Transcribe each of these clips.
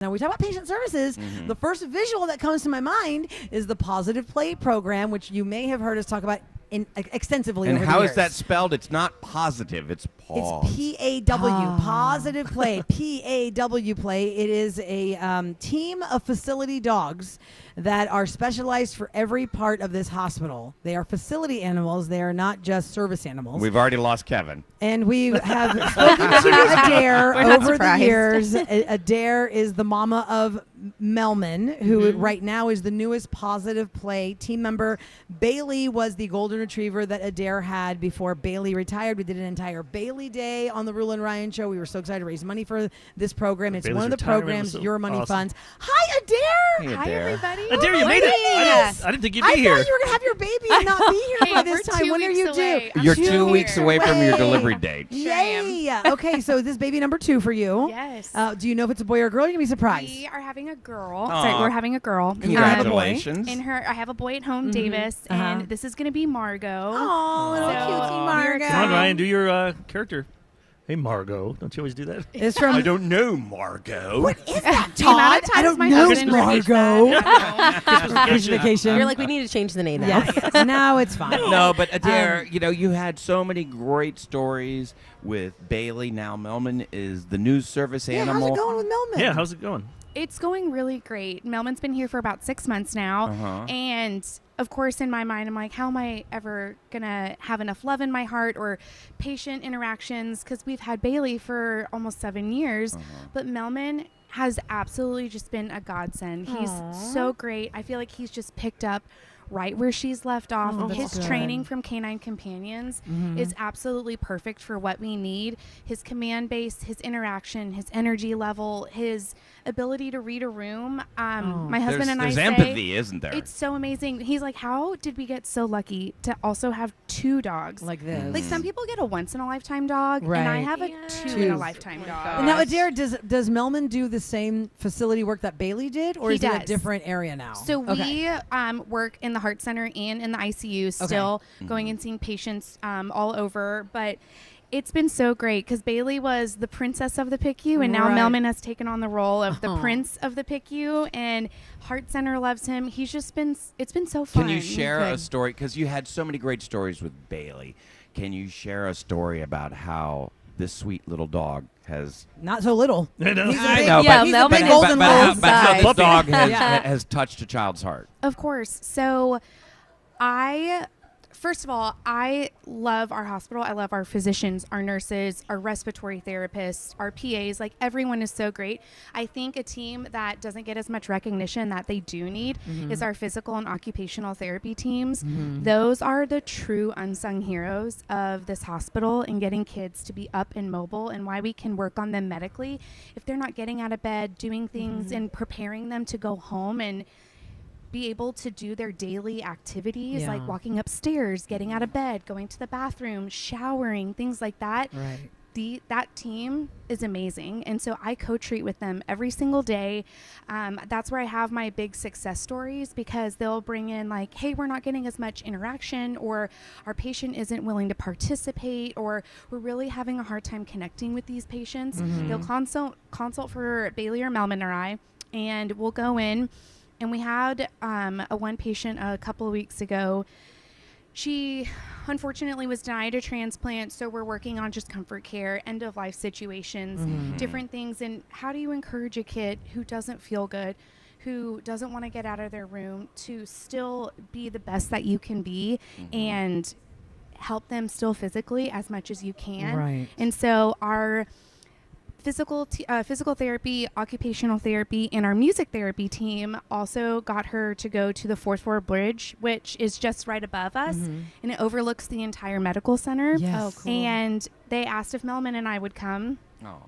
Now, we talk about patient services. The first visual that comes to my mind is the Pawsitive Play program, which you may have heard us talk about extensively and over the how years. is that spelled? It's not positive. It's paw. It's P-A-W, Pawsitive Play, P-A-W Play. It is a team of facility dogs that are specialized for every part of this hospital. They are facility animals. They are not just service animals. We've already lost Kevin. And we have spoken to Adair over the years. Adair is the mama of Melman, who right now is the newest Pawsitive Play team member. Bailey was the golden retriever that Adair had before Bailey retired. We did an entire Bailey Day on the Rule and Ryan show. We were so excited to raise money for this program. It's one of the programs, Your Money Funds. Hi, Adair. Hey, Hi, Adair. everybody. Adair, you made it. I didn't think you'd be here. I thought you were going to have your baby and not be here by this time. When are you due? You're 2 weeks away from your delivery date. Yay. Okay, so this is baby number 2 for you. Yes. Do you know if it's a boy or a girl? You're going to be surprised. We are having a girl. Aw. Sorry, we're having a girl. Congratulations. I have a boy at home, Davis, and this is going to be Margot. Oh, little cutie Margot. Come on, Ryan, do your character. Hey, Margot. Don't you always do that? It's from. I don't know, Margot. What is that, The amount Todd? of times I don't my know, husband repeats Margot. that, Christmas vacation. You're like, we need to change the name now. Yes. No, it's fine. No, but Adair, you had so many great stories with Bailey. Now Melman is the news service Yeah, animal. how's it going with Melman? Yeah, how's it going? It's going really great. Melman's been here for about 6 months now. And of course, in my mind, I'm like, how am I ever going to have enough love in my heart or patient interactions? Because we've had Bailey for almost 7 years. But Melman has absolutely just been a godsend. He's so great. I feel like he's just picked up right where she's left off. His training from Canine Companions is absolutely perfect for what we need. His command base, his interaction, his energy level, his ability to read a room. My husband and I there's say empathy, isn't there? it's so amazing. He's like, how did we get so lucky to also have 2 dogs? Like this. Like some people get a once in a lifetime dog, and I Right. have a 2 in a lifetime dog. Now, Adair, does Melman do the same facility work that Bailey did, or He is it a does. different area now? So we work in the Heart Center and in the ICU, still going and seeing patients all over. But it's been so great because Bailey was the princess of the PICU, and now Melman has taken on the role of the prince of the PICU, and Heart Center loves him. He's just been, it's been so fun. Can you share a story? Because you had so many great stories with Bailey. Can you share a story about how this sweet little dog has... Not so little. I know. He's a I big, know, yeah, he's a Melman big is golden full little but how size. this dog has, Yeah. has touched a child's heart. Of course. So first of all, I love our hospital. I love our physicians, our nurses, our respiratory therapists, our PAs. Like, everyone is so great. I think a team that doesn't get as much recognition that they do need is our physical and occupational therapy teams. Those are the true unsung heroes of this hospital and getting kids to be up and mobile, and why we can work on them medically. If they're not getting out of bed, doing things and preparing them to go home and be able to do their daily activities, like walking upstairs, getting out of bed, going to the bathroom, showering, things like that. Right. That team is amazing. And so I co-treat with them every single day. That's where I have my big success stories, because they'll bring in like, hey, we're not getting as much interaction, or our patient isn't willing to participate, or we're really having a hard time connecting with these patients. They'll consult for Bailey or Melman or I, and we'll go in. And we had a one patient a couple of weeks ago. She unfortunately was denied a transplant, so we're working on just comfort care, end of life situations, different things. And how do you encourage a kid who doesn't feel good, who doesn't want to get out of their room, to still be the best that you can be and help them still physically as much as you can? Right. And so our physical therapy, occupational therapy, and our music therapy team also got her to go to the 4th floor bridge, which is just right above us, and it overlooks the entire medical center. Yes. Oh, cool. And they asked if Melman and I would come. Oh.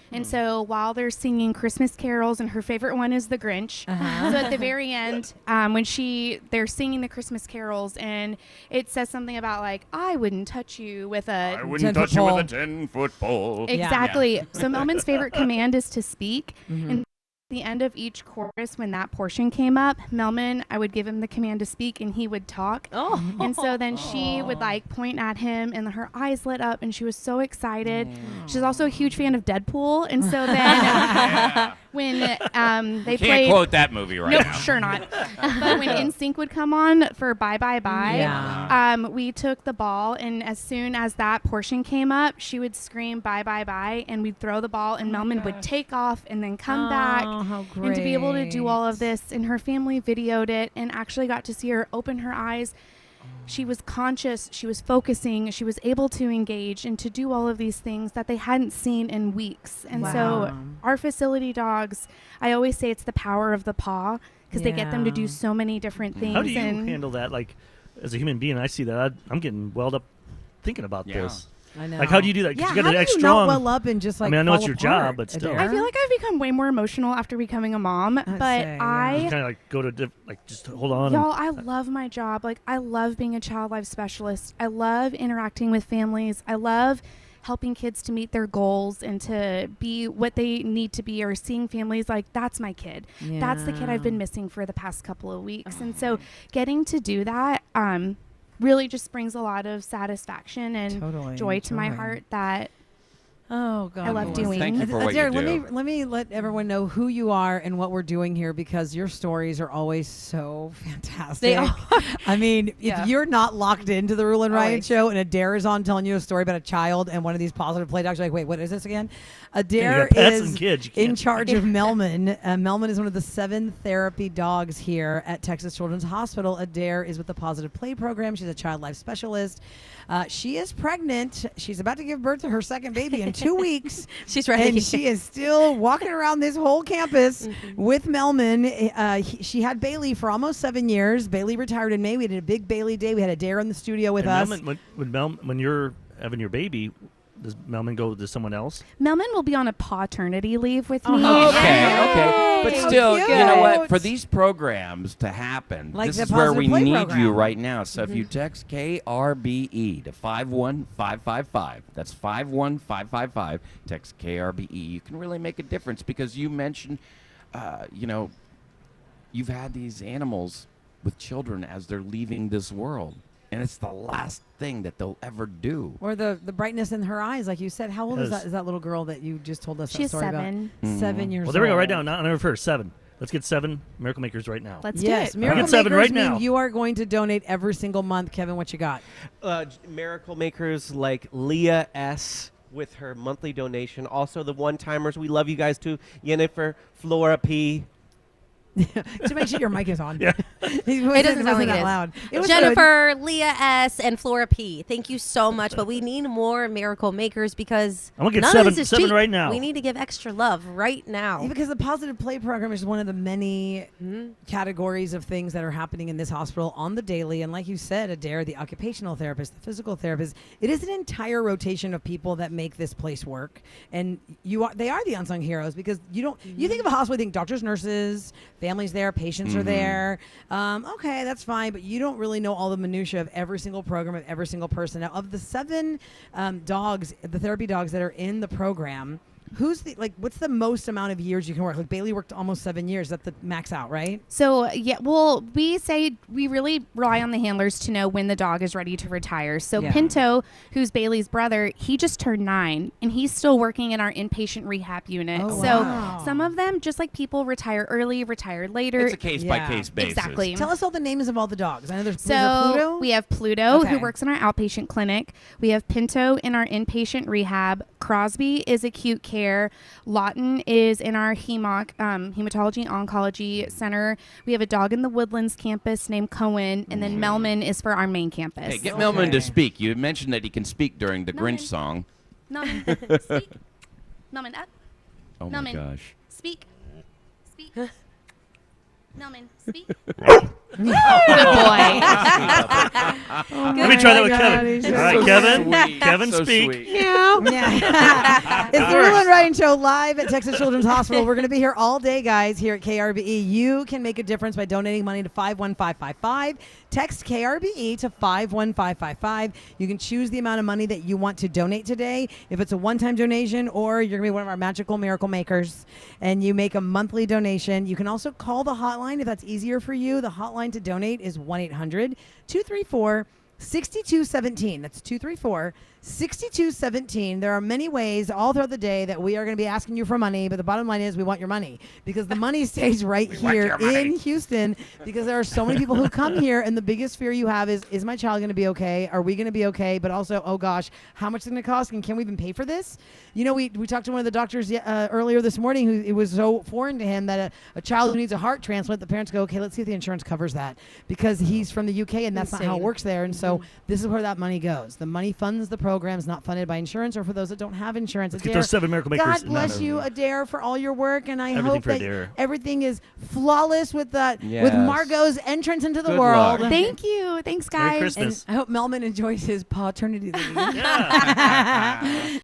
And so while they're singing Christmas carols, and her favorite one is the Grinch. So at the very end, when they're singing the Christmas carols, and it says something about like, I wouldn't touch you with a... I wouldn't touch you with a 10-foot pole. Exactly. Yeah. So Melman's favorite command is to speak. And at the end of each chorus, when that portion came up, Melman, I would give him the command to speak, and he would talk. And so then she would like point at him, and her eyes lit up, and she was so excited. She's also a huge fan of Deadpool. And so then when they Can't played. quote that movie right Nope, now. sure not. But when NSYNC would come on for Bye Bye Bye, we took the ball, and as soon as that portion came up, she would scream Bye Bye Bye, and we'd throw the ball, and Melman would take off and then come back. How great. And to be able to do all of this, and her family videoed it and actually got to see her open her eyes. She was conscious, she was focusing, she was able to engage and to do all of these things that they hadn't seen in weeks. And so our facility dogs, I always say it's the power of the paw, because they get them to do so many different things. How do you handle that? Like, as a human being, I see that. I'm getting welled up thinking about this. I know. Like, how do you do that? 'Cause Yeah, you got how to do act you strong. not well up and just like I mean, I know fall it's your apart, job, but still. Adair? I feel like I've become way more emotional after becoming a mom, but You kind of like go to just hold on. Y'all, I love my job. Like, I love being a child life specialist. I love interacting with families. I love helping kids to meet their goals and to be what they need to be, or seeing families like, that's my kid. That's the kid I've been missing for the past couple of weeks. And so getting to do that really just brings a lot of satisfaction and joy to my heart that Oh God, I love doing. Thank you for what Adair, you do. let me let everyone know who you are and what we're doing here, because your stories are always so fantastic. They are. I mean, Yeah. if you're not locked into the Rule and Ryan Always. show and Adair is on telling you a story about a child and one of these positive play dogs, you're like, wait, what is this again? Adair got pets is and kids. You in can't- charge of Melman. Melman is one of the 7 therapy dogs here at Texas Children's Hospital. Adair is with the Positive Play program. She's a child life specialist. She is pregnant. She's about to give birth to her second baby in 2 weeks. She's ready. And she is still walking around this whole campus with Melman. She had Bailey for almost 7 years. Bailey retired in May. We did a big Bailey day. We had Adair in the studio with us. Melman, when you're having your baby, does Melman go to someone else? Melman will be on a paternity leave with me. Okay. But Yay. still, So you know what? cute. For these programs to happen, Like this the is where we Positive Play need program. you right now. So if you text KRBE to 51555, that's 51555, text KRBE, you can really make a difference, because you mentioned, you've had these animals with children as they're leaving this world, and it's the last thing that they'll ever do. Or the brightness in her eyes, like you said. How old is Yes. that little girl that you just told us that She's story 7. about? 7 years old. Well, there we go. Right now, not on first 7. Let's get 7 Miracle Makers right now. Let's Yes, do it. Miracle Get 7 Makers right mean now. you are going to donate every single month. Kevin, what you got? Miracle Makers like Leah S. with her monthly donation. Also, the one-timers. We love you guys too. Jennifer, Flora P. To make sure your mic is on. Yeah. It doesn't sound like that it is. loud. It was Jennifer, Leah S, and Flora P. Thank you so much. But we need more Miracle Makers, because I'm gonna get none seven- of this is 7 cheap. right now. We need to give extra love right good. now. Because the Positive Play program is one of the many categories of things that are happening in this hospital on the daily. And like you said, Adair, the occupational therapist, the physical therapist, it is an entire rotation of people that make this place work. And they are the unsung heroes, because you think of a hospital, you think doctors, nurses, families there, patients are there. Okay, that's fine, but you don't really know all the minutia of every single program, of every single person. Now, of the 7 dogs, the therapy dogs that are in the program, what's the most amount of years you can work? Like Bailey worked almost 7 years. That's the max out, right? So, yeah, well, we say we really rely on the handlers to know when the dog is ready to retire. So Yeah. Pinto, who's Bailey's brother, he just turned 9, and he's still working in our inpatient rehab unit. Oh, so wow. some of them, just like people, retire early, retire later. It's a case-by-case basis. Exactly. Tell us all the names of all the dogs. I know there's So Pluto. we have Pluto, Okay. who works in our outpatient clinic. We have Pinto in our inpatient rehab. Crosby is acute care. Lawton is in our hematology oncology center. We have a dog in the Woodlands campus named Cohen, and then Melman is for our main campus. Hey, get Okay. Melman to speak. You mentioned that he can speak during the Grinch Melman. song. Melman, speak. Melman, up. Oh my Melman. gosh. Speak. Speak. Melman, speak. Good boy. Let me try that with God, Kevin. he's All just right, so Kevin. sweet. Kevin, So speak. sweet. Yeah. It's the Real and Ryan Show live at Texas Children's Hospital. We're going to be here all day, guys, here at KRBE. You can make a difference by donating money to 51555. Text KRBE to 51555. You can choose the amount of money that you want to donate today. If it's a one-time donation, or you're going to be one of our magical miracle makers and you make a monthly donation, you can also call the hotline if that's easier for you. The hotline to donate is 1-800-234-6217. That's 234 6217. There are many ways all throughout the day that we are going to be asking you for money, but the bottom line is we want your money because the money stays right here in Houston because there are so many people who come here and the biggest fear you have is my child going to be okay? Are we going to be okay? But also, oh gosh, how much is it going to cost and can we even pay for this? You know, we talked to one of the doctors earlier this morning who it was so foreign to him that a child who needs a heart transplant, the parents go, okay, let's see if the insurance covers that because he's from the UK and that's not how it works there. And so this is where that money goes. The money funds the programs not funded by insurance or for those that don't have insurance. Let's get those 7 Miracle Makers. God bless you, Adair, for all your work, and I hope that Adair. everything is flawless with with Margot's entrance into the Good world. luck. Thank you. Thanks, guys. Merry Christmas. And I hope Melman enjoys his paternity leave. Yeah.